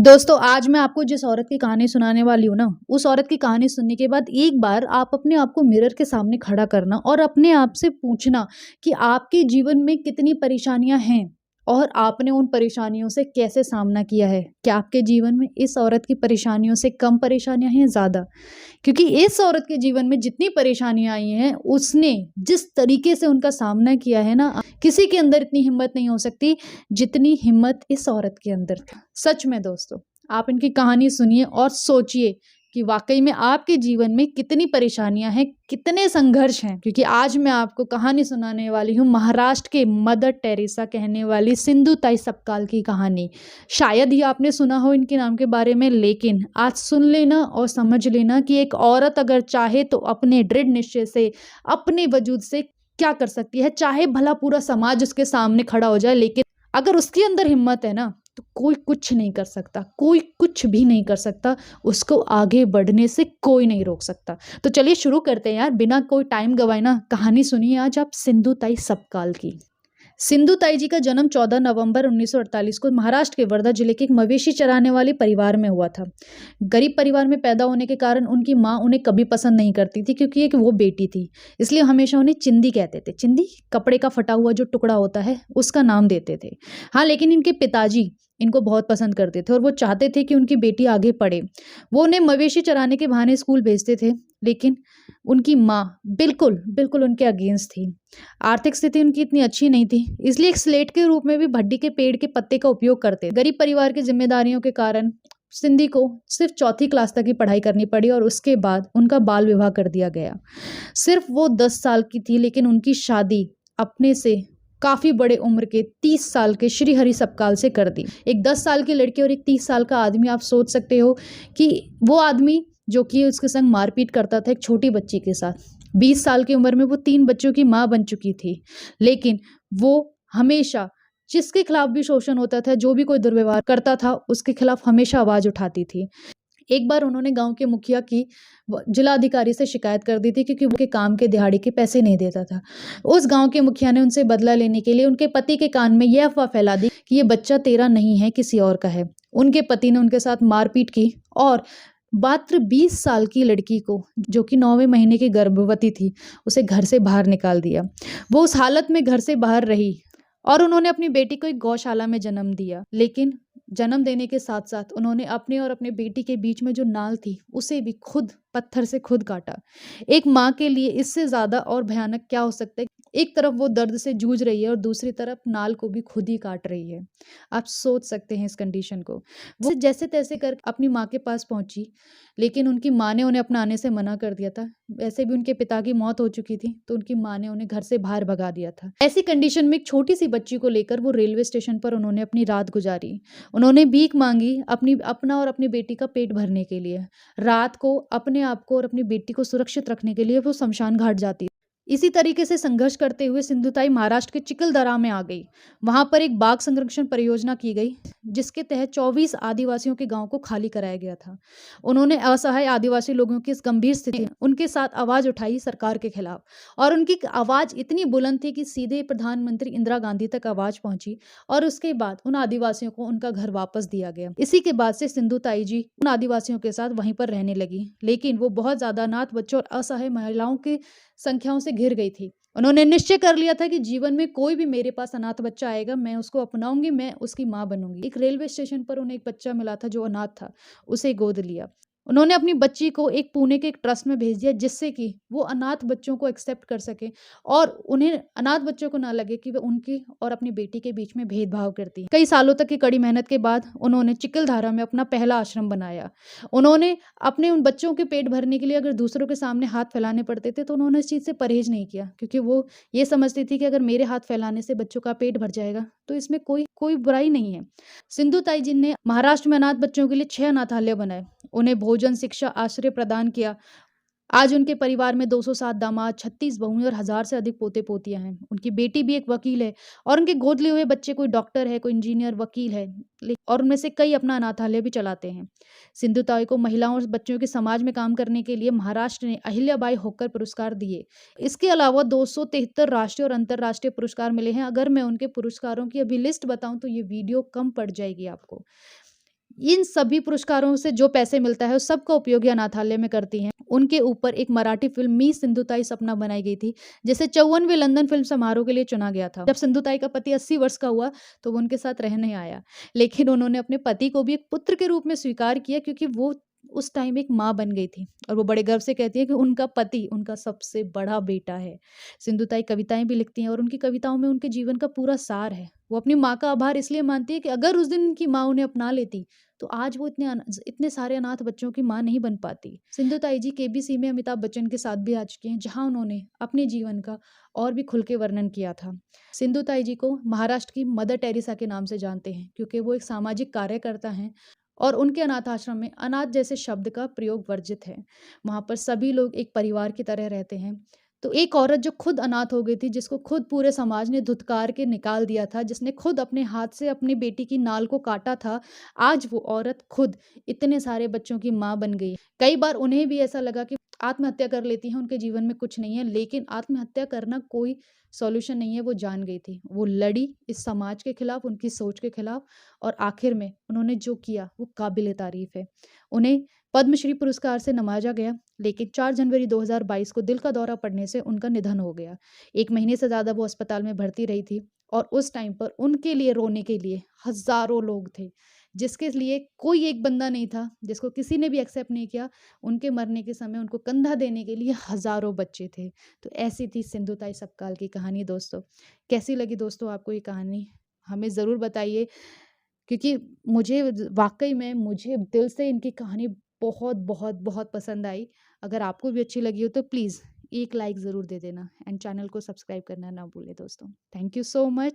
दोस्तों, आज मैं आपको जिस औरत की कहानी सुनाने वाली हूँ ना, उस औरत की कहानी सुनने के बाद एक बार आप अपने आप को मिरर के सामने खड़ा करना और अपने आप से पूछना कि आपके जीवन में कितनी परेशानियाँ हैं और आपने उन परेशानियों से कैसे सामना किया है। क्या आपके जीवन में इस औरत की परेशानियों से कम परेशानियाँ हैं, ज़्यादा? क्योंकि इस औरत के जीवन में जितनी परेशानियाँ आई हैं, उसने जिस तरीके से उनका सामना किया है ना, किसी के अंदर इतनी हिम्मत नहीं हो सकती जितनी हिम्मत इस औरत के अंदर थी। सच में दोस्तों, आप इनकी कहानी सुनिए और सोचिए कि वाक़ई में आपके जीवन में कितनी परेशानियाँ हैं, कितने संघर्ष हैं। क्योंकि आज मैं आपको कहानी सुनाने वाली हूँ महाराष्ट्र के मदर टेरेसा कहने वाली सिंधुताई सपकाल की कहानी। शायद ही आपने सुना हो इनके नाम के बारे में, लेकिन आज सुन लेना और समझ लेना कि एक औरत अगर चाहे तो अपने दृढ़ निश्चय से, अपने वजूद से क्या कर सकती है। चाहे भला पूरा समाज उसके सामने खड़ा हो जाए, लेकिन अगर उसके अंदर हिम्मत है ना, तो कोई कुछ नहीं कर सकता, कोई कुछ भी नहीं कर सकता, उसको आगे बढ़ने से कोई नहीं रोक सकता। तो चलिए शुरू करते हैं यार, बिना कोई टाइम गवाए ना कहानी सुनिए आज आप सिंधुताई सपकाल की। सिंधुताई जी का जन्म 14 नवंबर 1948 को महाराष्ट्र के वर्धा जिले के एक मवेशी चराने वाले परिवार में हुआ था। गरीब परिवार में पैदा होने के कारण उनकी माँ उन्हें कभी पसंद नहीं करती थी, क्योंकि एक वो बेटी थी, इसलिए हमेशा उन्हें चिंदी कहते थे। चिंदी कपड़े का फटा हुआ जो टुकड़ा होता है, उसका नाम देते थे। हाँ, लेकिन इनके पिताजी इनको बहुत पसंद करते थे और वो चाहते थे कि उनकी बेटी आगे पढ़े। वो उन्हें मवेशी चराने के बहाने स्कूल भेजते थे, लेकिन उनकी माँ बिल्कुल बिल्कुल उनके अगेंस्ट थी। आर्थिक स्थिति उनकी इतनी अच्छी नहीं थी, इसलिए एक स्लेट के रूप में भी भड्डी के पेड़ के पत्ते का उपयोग करते। गरीब परिवार की जिम्मेदारियों के कारण सिंधी को सिर्फ चौथी क्लास तक की पढ़ाई करनी पड़ी और उसके बाद उनका बाल विवाह कर दिया गया। सिर्फ वो 10 साल की थी, लेकिन उनकी शादी अपने से काफी बड़े उम्र के 30 साल के श्री हरि सपकाल से कर दी। एक 10 साल की लड़की और एक 30 साल का आदमी, आप सोच सकते हो कि वो आदमी जो कि उसके संग मारपीट करता था एक छोटी बच्ची के साथ, 20 साल की उम्र में वो 3 बच्चों की माँ बन चुकी थी, लेकिन वो हमेशा जिसके खिलाफ भी शोषण होता था, जो भी कोई दुर्व्यवहार करता था, उसके खिलाफ हमेशा आवाज उठाती थी। एक बार उन्होंने गांव के मुखिया की जिलाधिकारी से शिकायत कर दी थी, क्योंकि उनके काम के दिहाड़ी के पैसे नहीं देता था। उस गांव के मुखिया ने उनसे बदला लेने के लिए उनके पति के कान में यह अफवाह फैला दी कि ये बच्चा तेरा नहीं है, किसी और का है। उनके पति ने उनके साथ मारपीट की और मात्र 20 साल की लड़की को, जो कि 9वें महीने की गर्भवती थी, उसे घर से बाहर निकाल दिया। वो उस हालत में घर से बाहर रही और उन्होंने अपनी बेटी को एक गौशाला में जन्म दिया। लेकिन जन्म देने के साथ साथ उन्होंने अपने और अपने बेटी के बीच में जो नाल थी, उसे भी खुद पत्थर से खुद काटा। एक माँ के लिए इससे ज्यादा और भयानक क्या हो सकता है। एक तरफ वो दर्द से जूझ रही है और दूसरी तरफ नाल को भी खुद ही काट रही है। आप सोच सकते हैं इस कंडीशन को। वो जैसे तैसे कर अपनी माँ के पास पहुंची, लेकिन उनकी माँ ने उन्हें अपना आने से मना कर दिया था। वैसे भी उनके पिता की मौत हो चुकी थी, तो उनकी माँ ने उन्हें घर से बाहर भगा दिया था। ऐसी कंडीशन में एक छोटी सी बच्ची को लेकर वो रेलवे स्टेशन पर उन्होंने अपनी रात गुजारी। उन्होंने भीख मांगी अपना और अपनी बेटी का पेट भरने के लिए। रात को अपने आप को और अपनी बेटी को सुरक्षित रखने के लिए वो शमशान घाट जाती। इसी तरीके से संघर्ष करते हुए सिंधुताई महाराष्ट्र के चिखलदरा में आ गई। वहां पर एक बाघ संरक्षण परियोजना की गई, जिसके तहत 24 आदिवासियों के गांव को खाली कराया गया था। उन्होंने असहाय आदिवासी लोगों की इस गंभीर स्थिति में उनके साथ आवाज उठाई सरकार के खिलाफ, और उनकी आवाज इतनी बुलंद थी कि सीधे प्रधानमंत्री इंदिरा गांधी तक आवाज पहुंची, और उसके बाद उन आदिवासियों को उनका घर वापस दिया गया। इसी के बाद से सिंधुताई जी उन आदिवासियों के साथ वहीं पर रहने लगी, लेकिन वो बहुत ज्यादा अनाथ बच्चों और असहाय महिलाओं के संख्याओं से घिर गई थी। उन्होंने निश्चय कर लिया था कि जीवन में कोई भी मेरे पास अनाथ बच्चा आएगा, मैं उसको अपनाऊंगी, मैं उसकी माँ बनूंगी। एक रेलवे स्टेशन पर उन्हें एक बच्चा मिला था जो अनाथ था, उसे गोद लिया। उन्होंने अपनी बच्ची को एक पुणे के एक ट्रस्ट में भेज दिया, जिससे कि वो अनाथ बच्चों को एक्सेप्ट कर सके और उन्हें अनाथ बच्चों को ना लगे कि वे उनकी और अपनी बेटी के बीच में भेदभाव करती है। कई सालों तक की कड़ी मेहनत के बाद उन्होंने चिखलधारा में अपना पहला आश्रम बनाया। उन्होंने अपने उन बच्चों के पेट भरने के लिए अगर दूसरों के सामने हाथ फैलाने पड़ते थे, तो उन्होंने इस चीज़ से परहेज नहीं किया, क्योंकि वो ये समझती थी कि अगर मेरे हाथ फैलाने से बच्चों का पेट भर जाएगा, तो इसमें कोई कोई बुराई नहीं है। सिंधुताई जी ने महाराष्ट्र में अनाथ बच्चों के लिए 6 अनाथालय बनाए, उन्हें भोजन, शिक्षा, आश्रय प्रदान किया। आज उनके परिवार में 207 दामाद, 36 बहुएं और 1000 से अधिक पोते पोतियां हैं। उनकी बेटी भी एक वकील है और उनके गोद लिए हुए बच्चे कोई डॉक्टर है, कोई इंजीनियर, वकील है, और उनमें से कई अपना अनाथालय भी चलाते हैं। सिंधुताई को महिलाओं और बच्चों के समाज में काम करने के लिए महाराष्ट्र ने अहिल्याबाई होकर पुरस्कार दिए। इसके अलावा 273 राष्ट्रीय और अंतर्राष्ट्रीय पुरस्कार मिले हैं। अगर मैं उनके पुरस्कारों की अभी लिस्ट बताऊं तो ये वीडियो कम पड़ जाएगी आपको। इन सभी पुरस्कारों से जो पैसे मिलता है, उस सब का उपयोग ये अनाथालय में करती हैं। उनके ऊपर एक मराठी फ़िल्म मी सिंधुताई सपना बनाई गई थी, जिसे 54वें लंदन फ़िल्म समारोह के लिए चुना गया था। जब सिंधुताई का पति 80 वर्ष का हुआ, तो वो उनके साथ रहने आया। लेकिन उन्होंने अपने पति को भी एक पुत्र के रूप में स्वीकार किया, क्योंकि वो उस टाइम एक माँ बन गई थी, और वो बड़े गर्व से कहती हैं कि उनका पति उनका सबसे बड़ा बेटा है। सिंधुताई कविताएँ भी लिखती हैं, और उनकी कविताओं में उनके जीवन का पूरा सार है। वो अपनी माँ का आभार इसलिए मानती है कि अगर उस दिन उनकी माँ उन्हें अपना लेती, तो आज वो इतने सारे अनाथ बच्चों की माँ नहीं बन पाती। सिंधुताई जी केबीसी में अमिताभ बच्चन के साथ भी आ चुकी हैं, जहाँ उन्होंने अपने जीवन का और भी खुल के वर्णन किया था। सिंधुताई जी को महाराष्ट्र की मदर टेरेसा के नाम से जानते हैं, क्योंकि वो एक सामाजिक कार्यकर्ता हैं, और उनके अनाथ आश्रम में अनाथ जैसे शब्द का प्रयोग वर्जित है। वहाँ पर सभी लोग एक परिवार की तरह रहते हैं। तो एक औरत जो खुद अनाथ हो गई थी, जिसको खुद पूरे समाज ने धुतकार के निकाल दिया था, जिसने खुद अपने हाथ से अपनी बेटी की नाल को काटा था, आज वो औरत खुद इतने सारे बच्चों की माँ बन गई। कई बार उन्हें भी ऐसा लगा कि आत्महत्या कर लेती हैं, उनके जीवन में कुछ नहीं है, लेकिन आत्महत्या करना कोई सॉल्यूशन नहीं है, वो जान गई थी। वो लड़ी इस समाज के खिलाफ, उनकी सोच के खिलाफ, और आखिर में उन्होंने जो किया वो काबिल तारीफ है। उन्हें पद्मश्री पुरस्कार से नवाजा गया, लेकिन 4 जनवरी 2022 को दिल का दौरा पड़ने से उनका निधन हो गया। 1 महीने से ज़्यादा वो अस्पताल में भर्ती रही थी, और उस टाइम पर उनके लिए रोने के लिए हज़ारों लोग थे, जिसके लिए कोई एक बंदा नहीं था, जिसको किसी ने भी एक्सेप्ट नहीं किया। उनके मरने के समय उनको कंधा देने के लिए हज़ारों बच्चे थे। तो ऐसी थी सिंधुताई सपकाल की कहानी दोस्तों। कैसी लगी दोस्तों आपको ये कहानी? हमें ज़रूर बताइए, क्योंकि मुझे वाक़ई में मुझे दिल से इनकी कहानी बहुत, बहुत, बहुत पसंद आई। अगर आपको भी अच्छी लगी हो तो प्लीज़ एक लाइक ज़रूर दे देना, एंड चैनल को सब्सक्राइब करना ना भूलें दोस्तों। Thank you so much.